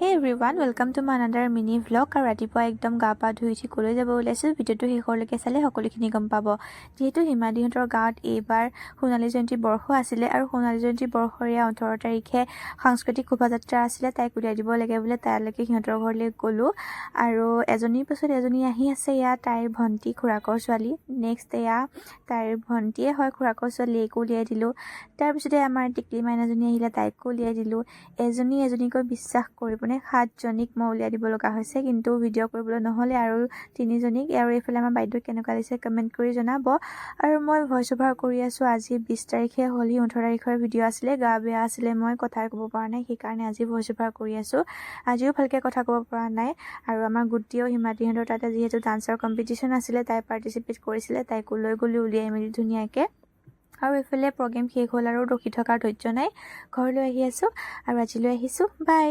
Hey everyone, welcome to my another mini vlog. আৰু ৰাতিপুৱা একদম গা পা ধুই উঠি কলৈ যাব ওলাইছো ভিডিঅ'টো শেষলৈকে চালে সকলোখিনি গম পাব। যেহেতু হিমাদিহঁতৰ গাঁৱত এইবাৰ সোণালী জয়ন্তী বৰ্ষ আছিলে আৰু সোণালী জয়ন্তী বৰ্ষৰ 18 তাৰিখে সাংস্কৃতিক শোভাযাত্ৰা আছিলে, তাইক উলিয়াই দিব লাগে বোলে তাইলৈকে সিহঁতৰ ঘৰলৈ গ'লো আৰু এজনীৰ পিছত এজনী আহি আছে। তাইৰ ভণ্টি খুৰাকৰ ছোৱালী, নেক্সট তাইৰ ভণ্টিয়ে হয় খুৰাকৰ ছোৱালীকো উলিয়াই দিলোঁ। তাৰপিছতে আমাৰ টিকলি মাইনাজনী আহিলে, তাইকো উলিয়াই দিলোঁ। এজনীকৈ বিশ্বাস কৰিব 7জনীক মই উলিয়াই দিব লগা হৈছে, কিন্তু ভিডিঅ' কৰিবলৈ নহ'লে আৰু 3জনীক। আৰু এইফালে আমাৰ বাইদেউ কেনেকুৱা লাগিছে কমেণ্ট কৰি জনাব। আৰু মই ভইচ অভাৰ কৰি আছোঁ। আজি 20 তাৰিখে হ'লি 18 তাৰিখৰ ভিডিঅ' আছিলে, গা বেয়া আছিলে, মই কথা ক'ব পৰা নাই, সেইকাৰণে আজি ভইচ অভাৰ কৰি আছোঁ। আজিও ভালকৈ কথা ক'ব পৰা নাই। আৰু আমাৰ গুটিয়েও হিমাদিহঁতৰ তাতে যিহেতু ডান্সৰ কম্পিটিশ্যন আছিলে, তাই পাৰ্টিচিপেট কৰিছিলে, তাইকো লৈ গ'লো উলিয়াই মেলি ধুনীয়াকৈ। আৰু এইফালে প্ৰগ্ৰেম শেষ হ'ল আৰু ৰখি থকাৰ ধৈৰ্য নাই, ঘৰলৈ আহি আছোঁ আৰু আজিলৈ আহিছোঁ, বাই।